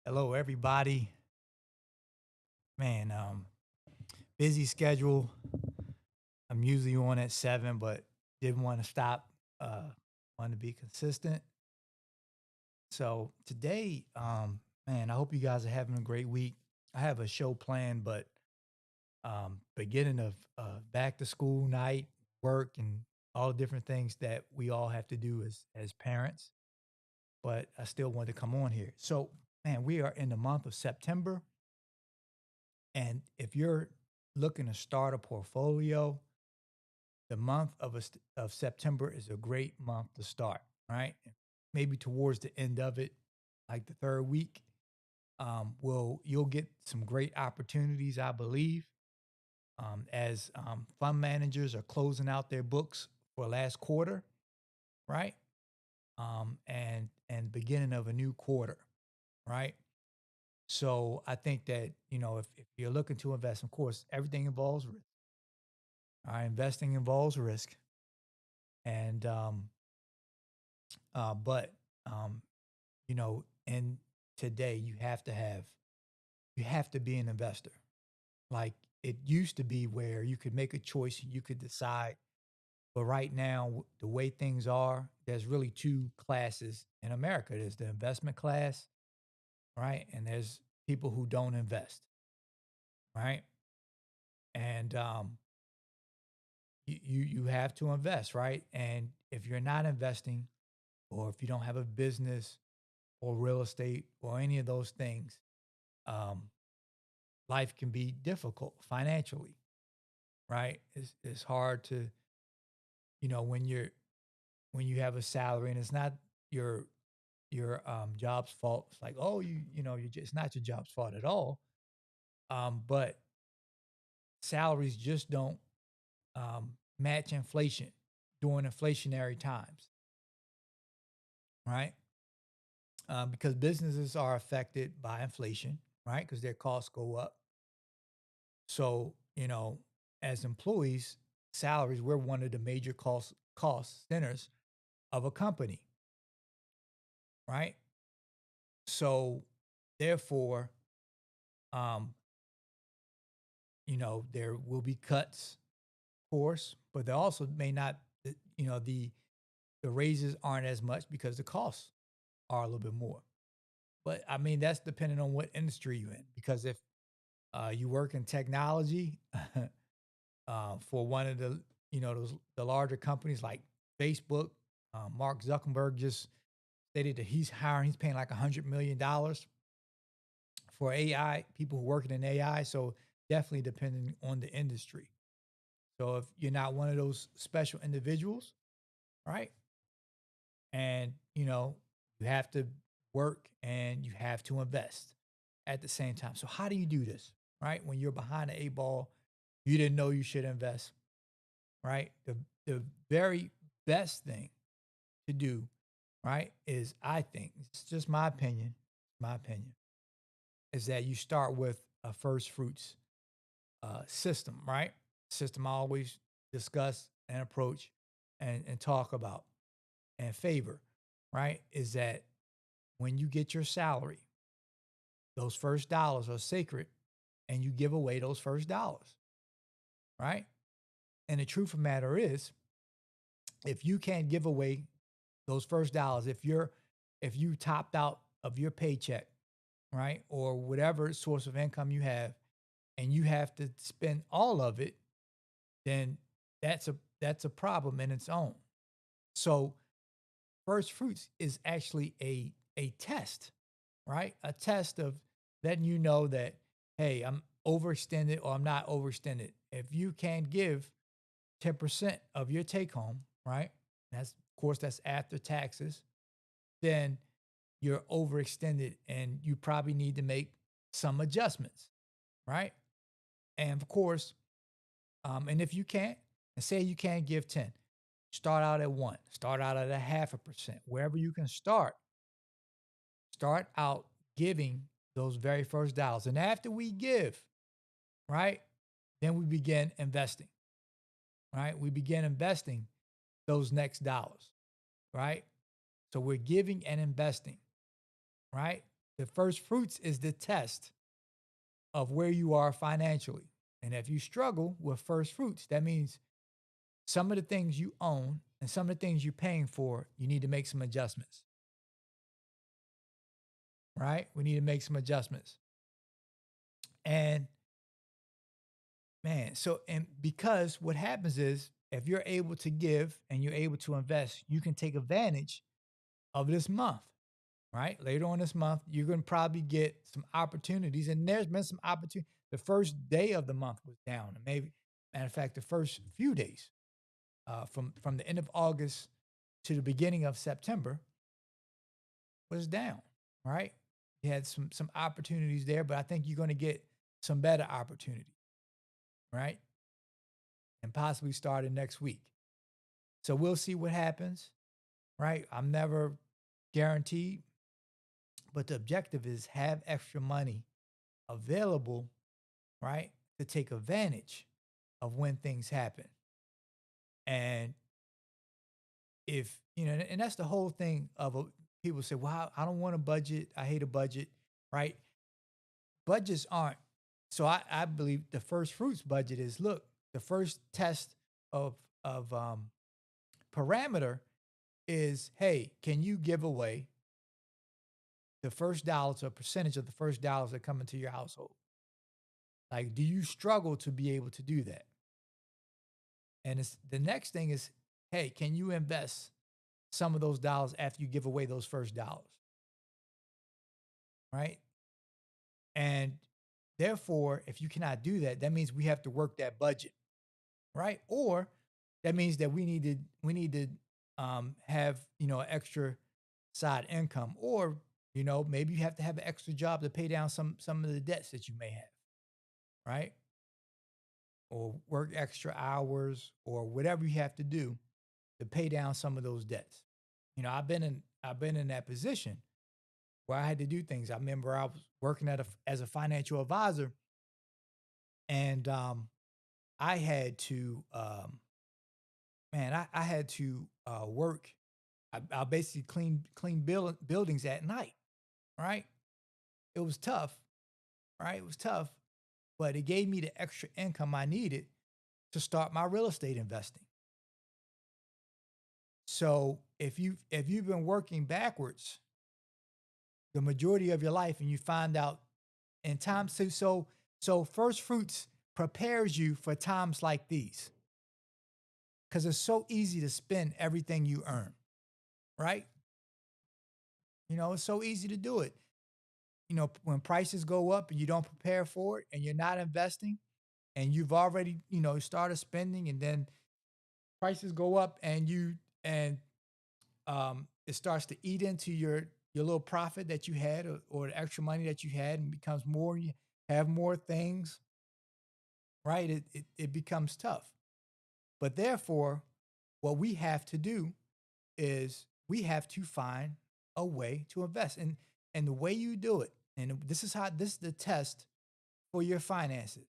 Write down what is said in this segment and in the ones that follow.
Hello, everybody. Man, busy schedule. I'm usually on at 7, but didn't want to stop. Wanted to be consistent. So today, man, I hope you guys are having a great week. I have a show planned, but beginning of back to school night, work, and all the different things that we all have to do as parents. But I still wanted to come on here. So, man, we are in the month of September. And if you're looking to start a portfolio, the month of September is a great month to start, right? Maybe towards the end of it, like the third week, you'll get some great opportunities, I believe, as fund managers are closing out their books for last quarter, right? And beginning of a new quarter, right? So I think that if you're looking to invest, of course, everything involves risk. Investing involves risk, and but um, in today you have to be an investor. Like it used to be, where you could make a choice, you could decide. But right now, the way things are, there's really two classes in America. There's the investment class, right, and there's people who don't invest, right, and you have to invest, right? And if you're not investing, or if you don't have a business or real estate or any of those things, um, life can be difficult financially, right? It's hard to, when you have a salary and it's not your job's fault. It's like, oh, it's not your job's fault at all. But salaries just don't match inflation during inflationary times, right? Because businesses are affected by inflation, right? Because their costs go up. So, as employees, salaries, we're one of the major cost centers of a company, right? So, therefore, um, there will be cuts, of course, but there also may not, the raises aren't as much because the costs are a little bit more. But I mean, that's depending on what industry you're in. Because if you work in technology, for one of the the larger companies like Facebook. Mark Zuckerberg just stated that he's paying like $100 million for AI people who working in AI. So definitely depending on the industry. So if you're not one of those special individuals, right, and you have to work and you have to invest at the same time. So how do you do this, right? When you're behind the eight ball, you didn't know you should invest, right? The very best thing to do, right, is, I think, it's just my opinion, is that you start with a first fruits system, right? System I always discuss and approach and talk about and favor, right? Is that when you get your salary, those first dollars are sacred, and you give away those first dollars, right? And the truth of the matter is, if you can't give away those first dollars, if you topped out of your paycheck, right, or whatever source of income you have, and you have to spend all of it, then that's a problem in its own. So first fruits is actually a test, right? A test of letting you know that, hey, I'm overextended or I'm not overextended. If you can give 10% of your take home, right? That's, of course, that's after taxes, then you're overextended and you probably need to make some adjustments, right? And of course, and if you can't, and say you can't give 10, start out at one, start out at a half a percent, wherever you can start out giving those very first dollars. And after we give, right, then we begin investing, right? We begin investing those next dollars, right? So we're giving and investing, right? The first fruits is the test of where you are financially. And if you struggle with first fruits, that means some of the things you own and some of the things you're paying for, you need to make some adjustments, right? We need to make some adjustments. And man, so and because what happens is if you're able to give and you're able to invest, you can take advantage of this month, right? Later on this month, you're going to probably get some opportunities. And there's been some opportunity. The first day of the month was down. And maybe, matter of fact, the first few days from the end of August to the beginning of September was down, right? You had some opportunities there, but I think you're going to get some better opportunities, right? And possibly starting next week. So we'll see what happens, right? I'm never guaranteed, but the objective is have extra money available, right? To take advantage of when things happen. And if, and that's the whole thing of people say, well, I don't want a budget. I hate a budget, right? Budgets aren't. So I believe the first fruits budget is look, the first test of parameter is, hey, can you give away the first dollars, a percentage of the first dollars that come into your household? Like, do you struggle to be able to do that? And it's the next thing is, hey, can you invest some of those dollars after you give away those first dollars? Right. And therefore, if you cannot do that, that means we have to work that budget, right? Or that means that we need to have an extra side income, or maybe you have to have an extra job to pay down some of the debts that you may have, right? Or work extra hours or whatever you have to do to pay down some of those debts. I've been in that position where I had to do things. I remember I was working as a financial advisor, and I had to man, I had to work. I basically clean buildings at night, right? It was tough, right? It was tough, but it gave me the extra income I needed to start my real estate investing. So if you've been working backwards the majority of your life and you find out in times so first fruits prepares you for times like these because it's so easy to spend everything you earn, right? It's so easy to do it. When prices go up and you don't prepare for it and you're not investing and you've already, started spending, and then prices go up and it starts to eat into your little profit that you had, or the extra money that you had, and becomes more. You have more things, right? It becomes tough. But therefore, what we have to do is we have to find a way to invest, and the way you do it, and this is the test for your finances,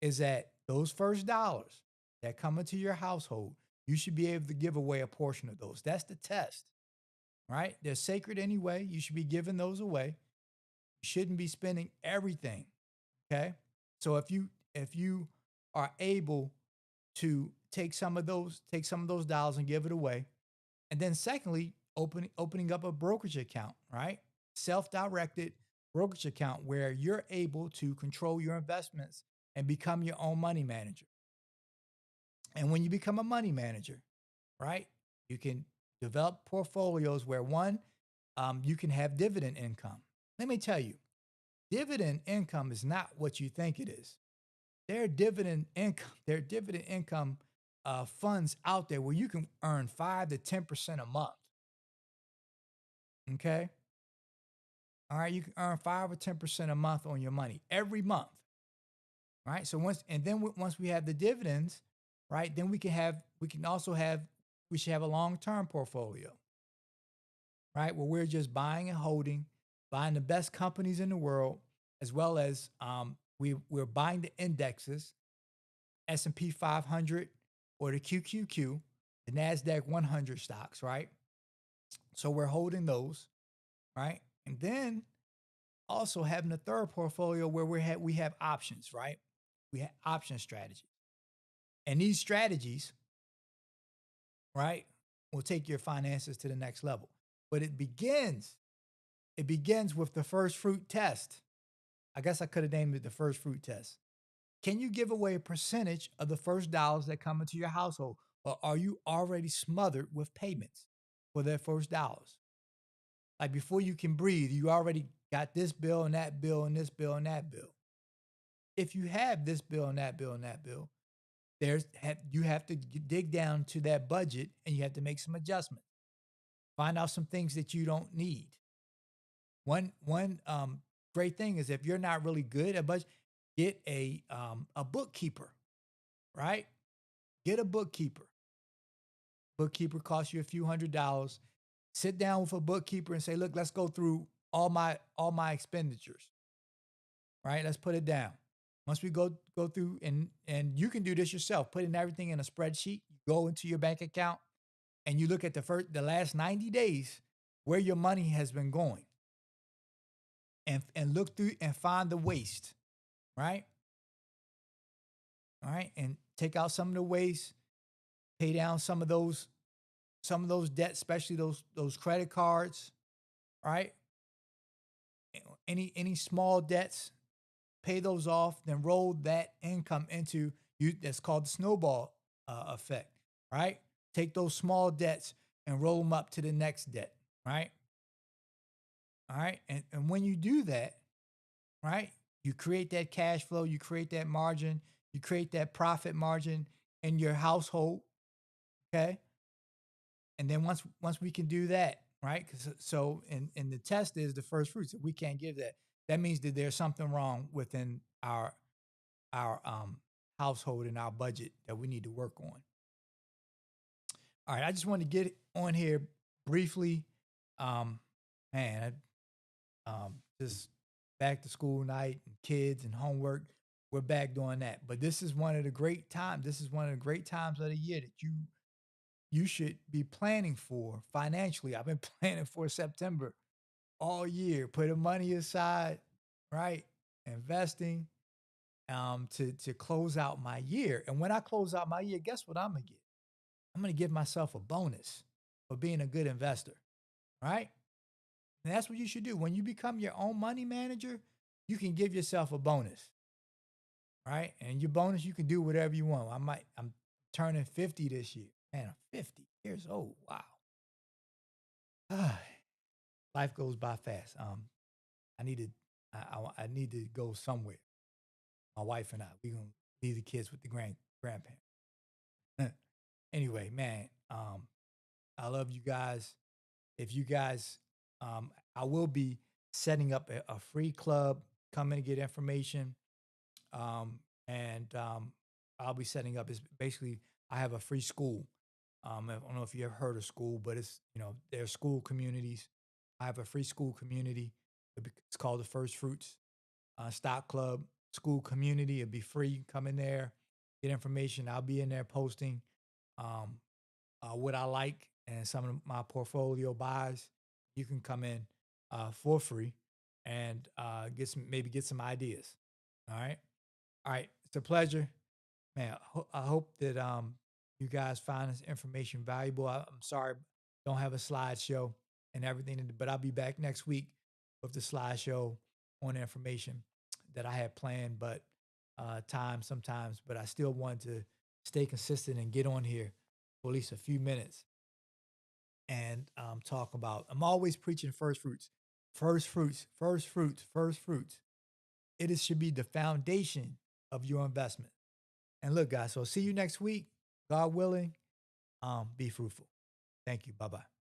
is that those first dollars that come into your household, you should be able to give away a portion of those. That's the test, right? They're sacred anyway. You should be giving those away. You shouldn't be spending everything. Okay. So if you are able to take some of those dollars and give it away, and then secondly, opening up a brokerage account, right? Self-directed brokerage account where you're able to control your investments and become your own money manager. And when you become a money manager, right, you can develop portfolios where one, you can have dividend income. Let me tell you, dividend income is not what you think it is. There are dividend income funds out there where you can earn 5 to 10% a month. Okay, all right, you can earn 5 or 10% a month on your money every month, right? So once we have the dividends, right, then we should have a long term portfolio, right, where we're just buying and holding, buying the best companies in the world, as well as we're buying the indexes, S&P 500 or the QQQ, the Nasdaq 100 stocks, right? So we're holding those, right? And then also having a third portfolio where we have options, right? We have option strategies. And these strategies, right, will take your finances to the next level. But it begins with the first fruit test. I guess I could have named it the first fruit test. Can you give away a percentage of the first dollars that come into your household? Or are you already smothered with payments for their first dollars? Like before you can breathe, you already got this bill and that bill and this bill and that bill. If you have this bill and that bill and that bill, you have to dig down to that budget and you have to make some adjustments. Find out some things that you don't need. One great thing is if you're not really good at budget, get a bookkeeper, right? Get a bookkeeper. Bookkeeper costs you a few $100s. Sit down with a bookkeeper and say, look, let's go through all my expenditures. Right? Let's put it down. Once we go through and you can do this yourself, putting everything in a spreadsheet, you go into your bank account and you look at the last 90 days where your money has been going and look through and find the waste, right? All right. And take out some of the waste, pay down some of those debts, especially those credit cards, right? Any small debts, pay those off, then roll that income into you. That's called the snowball effect, right? Take those small debts and roll them up to the next debt, right? All right. And when you do that, right, you create that cash flow, you create that margin, you create that profit margin in your household. Okay. And then once we can do that, right? Because so and the test is the first fruits. If we can't give that, that means that there's something wrong within our household and our budget that we need to work on. All right, I just wanted to get on here briefly. Um, man, just back to school night and kids and homework. We're back doing that. But this is one of the great times. This is one of the great times of the year that you should be planning for financially. I've been planning for September all year, putting money aside, right? Investing to close out my year. And when I close out my year, guess what I'm gonna get? I'm gonna give myself a bonus for being a good investor, right? And that's what you should do. When you become your own money manager, you can give yourself a bonus, right? And your bonus, you can do whatever you want. I'm turning 50 this year. Man, I'm 50 years old. Wow. Life goes by fast. I need to I need to go somewhere. My wife and I, we gonna leave the kids with the grandparents. Anyway, man, I love you guys. If you guys, I will be setting up a free club. Come in and get information. And I'll be setting up is basically I have a free school. I don't know if you ever heard of school, but it's there's school communities. I have a free school community. It's called the First Fruits Stock Club School Community. It'll be free. Come in there, get information. I'll be in there posting um, what I like and some of my portfolio buys. You can come in for free and get some ideas. All right. All right, it's a pleasure, man. I hope that you guys find this information valuable. I'm sorry, don't have a slideshow and everything, but I'll be back next week with the slideshow on the information that I had planned. But time sometimes, but I still wanted to stay consistent and get on here for at least a few minutes and talk about. I'm always preaching first fruits, first fruits, first fruits, first fruits. Should be the foundation of your investment. And look, guys, so see you next week. God willing, be fruitful. Thank you. Bye bye.